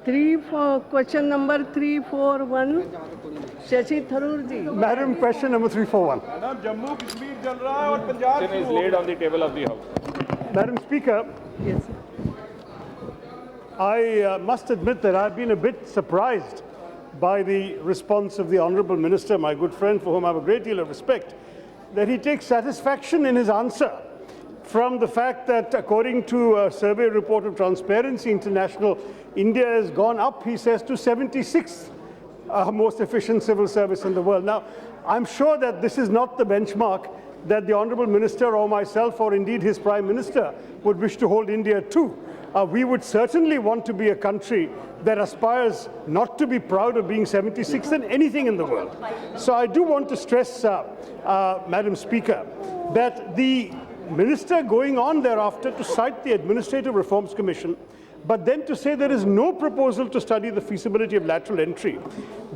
Question number 341, Shashi Tharoor ji. Madam, question number 341. Question is laid on the table of the House. Madam Speaker, Yes. I must admit that I've been a bit surprised by the response of the Honourable Minister, my good friend, for whom I have a great deal of respect, that he takes satisfaction in his answer from the fact that, according to a survey report of Transparency International, India has gone up, he says, to 76th most efficient civil service in the world. Now, I'm sure that this is not the benchmark that the Honourable Minister or myself or indeed his Prime Minister would wish to hold India to. We would certainly want to be a country that aspires not to be proud of being 76th in anything in the world. So I do want to stress, Madam Speaker, that the Minister going on thereafter to cite the Administrative Reforms Commission, but then to say there is no proposal to study the feasibility of lateral entry.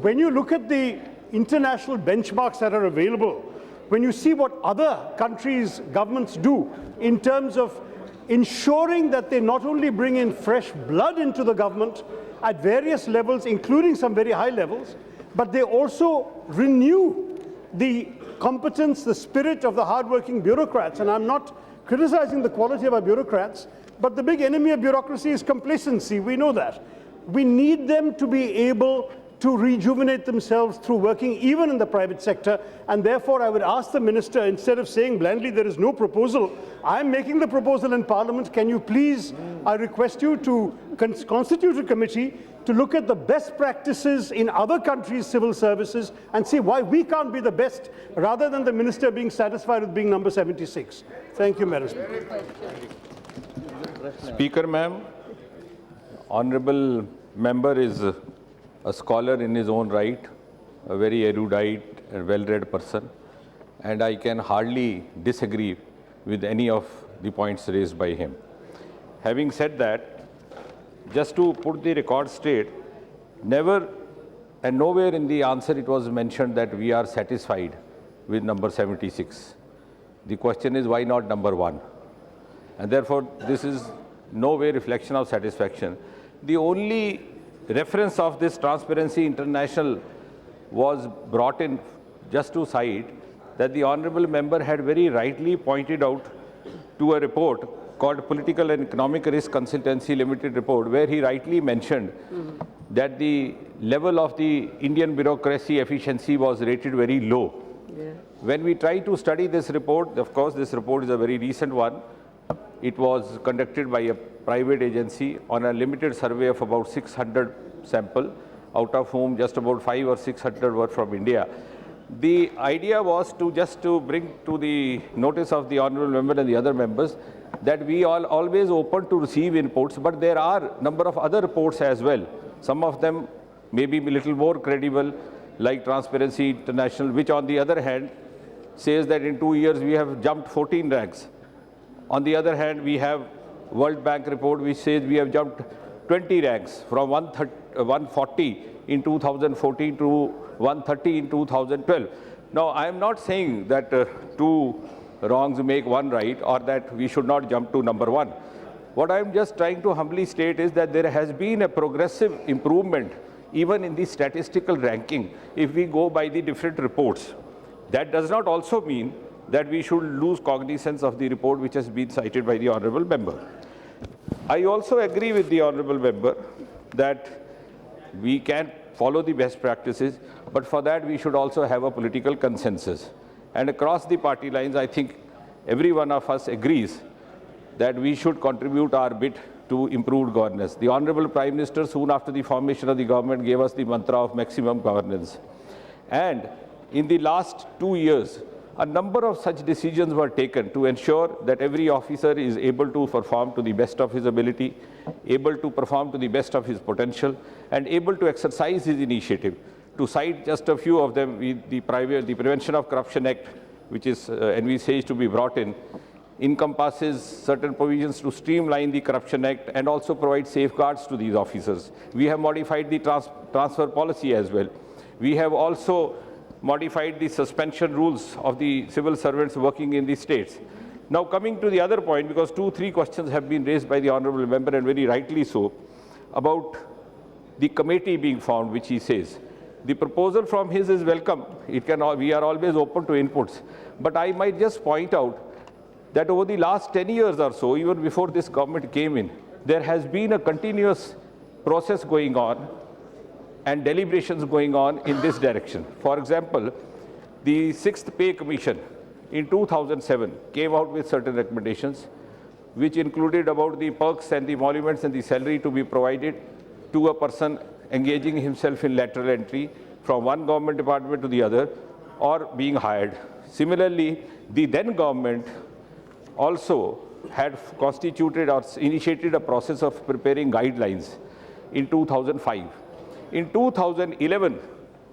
When you look at the international benchmarks that are available, when you see what other countries' governments do in terms of ensuring that they not only bring in fresh blood into the government at various levels, including some very high levels, but they also renew the competence, the spirit of the hardworking bureaucrats. And I'm not criticizing the quality of our bureaucrats, but the big enemy of bureaucracy is complacency. We know that. We need them to be able to rejuvenate themselves through working even in the private sector. And therefore, I would ask the Minister, instead of saying blandly there is no proposal, I'm making the proposal in Parliament. Can you please, I request you to constitute a committee to look at the best practices in other countries' civil services and see why we can't be the best, rather than the Minister being satisfied with being number 76. Thank you, Madam Speaker. Speaker, ma'am, Honourable Member is a scholar in his own right, a very erudite and well-read person, and I can hardly disagree with any of the points raised by him. Having said that, just to put the record straight, never and nowhere in the answer it was mentioned that we are satisfied with number 76. The question is, why not number 1? And therefore, this is no way reflection of satisfaction. The only reference of this Transparency International was brought in just to cite that the Honourable Member had very rightly pointed out to a report called Political and Economic Risk Consultancy Limited report, where he rightly mentioned that the level of the Indian bureaucracy efficiency was rated very low. Yeah. When we try to study this report, of course this report is a very recent one. It was conducted by a private agency on a limited survey of about 600 sample, out of whom just about 500 or 600 were from India. The idea was to just to bring to the notice of the Honourable Member and the other members that we are always open to receive inputs, but there are a number of other reports as well. Some of them may be a little more credible, like Transparency International, which on the other hand says that in 2 years we have jumped 14 ranks. On the other hand, we have World Bank report which says we have jumped 20 ranks from 140 in 2014 to 130 in 2012. Now, I am not saying that two wrongs make one right or that we should not jump to number 1. What I am just trying to humbly state is that there has been a progressive improvement even in the statistical ranking if we go by the different reports. That does not also mean that we should lose cognizance of the report which has been cited by the Honourable Member. I also agree with the Honourable Member that we can follow the best practices, but for that we should also have a political consensus. And across the party lines, I think every one of us agrees that we should contribute our bit to improved governance. The Honourable Prime Minister, soon after the formation of the government, gave us the mantra of maximum governance. And in the last 2 years, a number of such decisions were taken to ensure that every officer is able to perform to the best of his ability, able to perform to the best of his potential, and able to exercise his initiative. To cite just a few of them, the Prevention of Corruption Act, which is envisaged to be brought in, encompasses certain provisions to streamline the Corruption Act and also provide safeguards to these officers. We have modified the transfer policy as well. We have also modified the suspension rules of the civil servants working in the states. Now, coming to the other point, because 2-3 questions have been raised by the Honourable Member, and very rightly so, about the committee being formed, which he says. The proposal from his is welcome. We are always open to inputs. But I might just point out that over the last 10 years or so, even before this government came in, there has been a continuous process going on and deliberations going on in this direction. For example, the 6th Pay Commission in 2007 came out with certain recommendations, which included about the perks and the emoluments and the salary to be provided to a person engaging himself in lateral entry from one government department to the other or being hired. Similarly, the then government also had constituted or initiated a process of preparing guidelines in 2005. In 2011,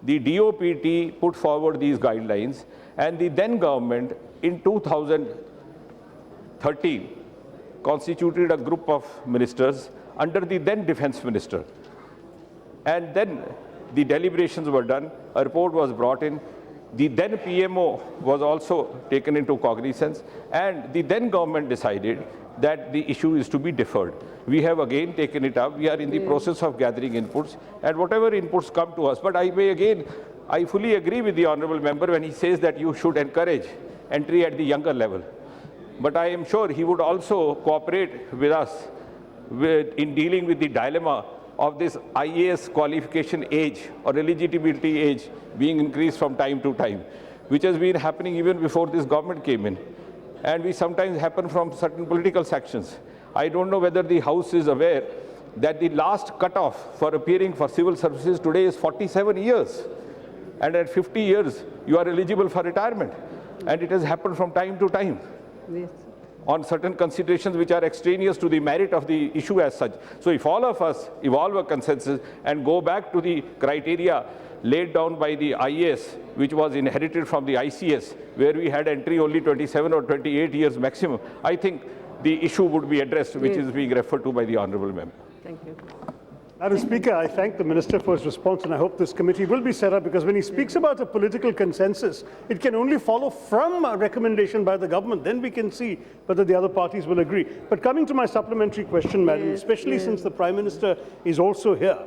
the DOPT put forward these guidelines, and the then government in 2013 constituted a group of ministers under the then defense minister. And then the deliberations were done, a report was brought in, the then PMO was also taken into cognizance, and the then government decided that the issue is to be deferred. We have again taken it up. We are in the process of gathering inputs, and whatever inputs come to us. But I fully agree with the honourable member when he says that you should encourage entry at the younger level. But I am sure he would also cooperate with us in dealing with the dilemma of this IAS qualification age or eligibility age being increased from time to time, which has been happening even before this government came in. And we sometimes happen from certain political sections. I don't know whether the House is aware that the last cutoff for appearing for civil services today is 47 years. And at 50 years, you are eligible for retirement. And it has happened from time to time. Yes. On certain considerations which are extraneous to the merit of the issue as such. So if all of us evolve a consensus and go back to the criteria laid down by the IAS, which was inherited from the ICS, where we had entry only 27 or 28 years maximum, I think the issue would be addressed, which is being referred to by the honourable member. Thank you. Madam Speaker, I thank the Minister for his response, and I hope this committee will be set up, because when he speaks about a political consensus, it can only follow from a recommendation by the government. Then we can see whether the other parties will agree. But coming to my supplementary question, Madam, especially since the Prime Minister is also here,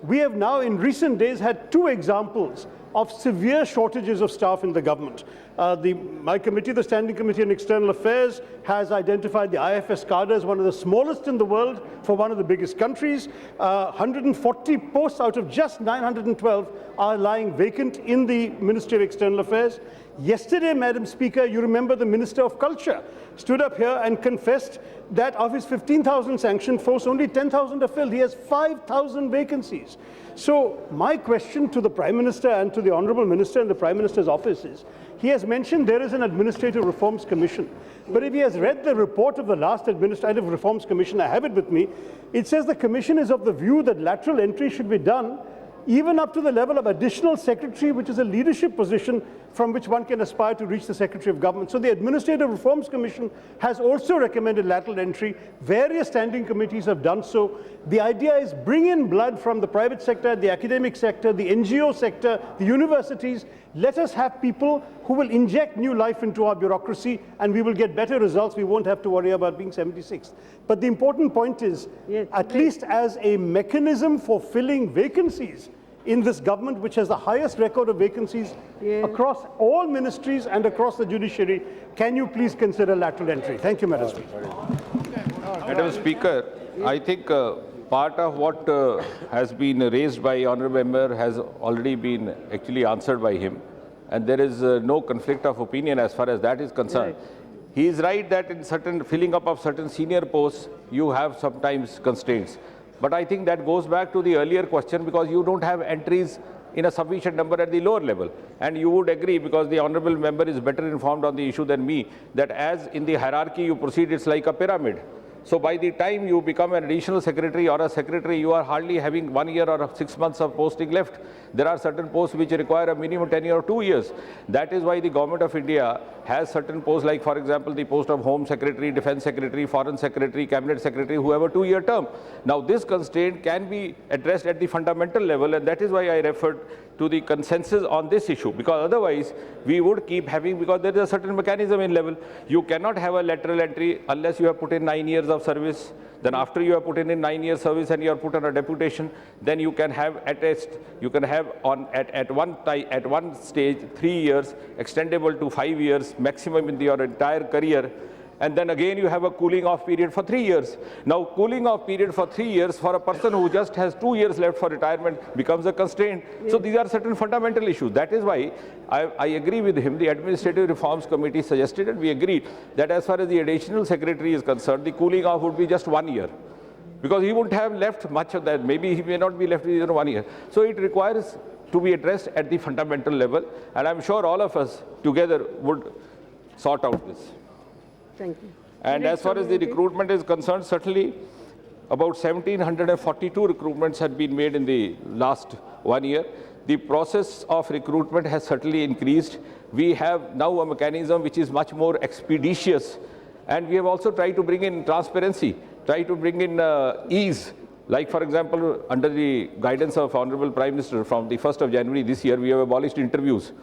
we have now in recent days had 2 examples of severe shortages of staff in the government. My committee, the Standing Committee on External Affairs, has identified the IFS cadre as one of the smallest in the world for one of the biggest countries. 140 posts out of just 912 are lying vacant in the Ministry of External Affairs. Yesterday, Madam Speaker, you remember the Minister of Culture stood up here and confessed that of his 15,000 sanctioned posts, only 10,000 are filled. He has 5,000 vacancies. So my question to the Prime Minister and to the Honourable Minister in the Prime Minister's office is, he has mentioned there is an Administrative Reforms Commission. But if he has read the report of the last Administrative Reforms Commission, I have it with me, it says the Commission is of the view that lateral entry should be done even up to the level of additional secretary, which is a leadership position from which one can aspire to reach the Secretary of Government. So the Administrative Reforms Commission has also recommended lateral entry. Various standing committees have done so. The idea is bring in blood from the private sector, the academic sector, the NGO sector, the universities. Let us have people who will inject new life into our bureaucracy, and we will get better results. We won't have to worry about being 76th. But the important point is, at least as a mechanism for filling vacancies in this government, which has the highest record of vacancies across all ministries and across the judiciary, can you please consider lateral entry? Thank you, Madam Speaker. Madam Speaker, I think part of what has been raised by Honourable Member has already been actually answered by him, and there is no conflict of opinion as far as that is concerned. He is right that in certain filling up of certain senior posts, you have sometimes constraints. But I think that goes back to the earlier question, because you don't have entries in a sufficient number at the lower level. And you would agree, because the honourable member is better informed on the issue than me, that as in the hierarchy you proceed, it's like a pyramid. So by the time you become an additional secretary or a secretary, you are hardly having 1 year or 6 months of posting left. There are certain posts which require a minimum tenure of 2 years. That is why the Government of India has certain posts, like for example the post of Home Secretary, Defence Secretary, Foreign Secretary, Cabinet Secretary, who have a 2-year term. Now this constraint can be addressed at the fundamental level, and that is why I referred to the consensus on this issue, because otherwise we would keep having, because there is a certain mechanism in level. You cannot have a lateral entry unless you have put in 9 years of service. Then after you have put in 9 years service and you are put on a deputation, then you can have you can have at one stage 3 years, extendable to 5 years maximum in your entire career. And then again you have a cooling off period for 3 years. Now cooling off period for 3 years for a person who just has 2 years left for retirement becomes a constraint. So these are certain fundamental issues. That is why I agree with him. The Administrative Reforms Committee suggested, and we agreed, that as far as the additional secretary is concerned, the cooling off would be just 1 year. Because he wouldn't have left much of that. Maybe he may not be left with even 1 year. So it requires to be addressed at the fundamental level. And I'm sure all of us together would sort out this. Thank you. And as far as the recruitment is concerned, certainly about 1,742 recruitments had been made in the last 1 year. The process of recruitment has certainly increased. We have now a mechanism which is much more expeditious. And we have also tried to bring in transparency, try to bring in ease. Like, for example, under the guidance of Honorable Prime Minister, from the 1st of January this year, we have abolished interviews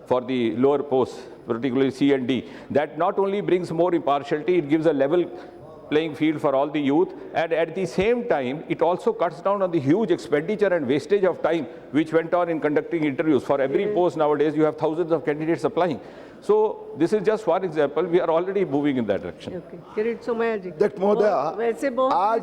for the lower posts, particularly C and D. That not only brings more impartiality, it gives a level playing field for all the youth, and at the same time, it also cuts down on the huge expenditure and wastage of time which went on in conducting interviews. For every post nowadays, you have thousands of candidates applying. So this is just one example. We are already moving in that direction. Okay. Kirit Somaiya जी। अध्यक्ष महोदय, वैसे बहुत आज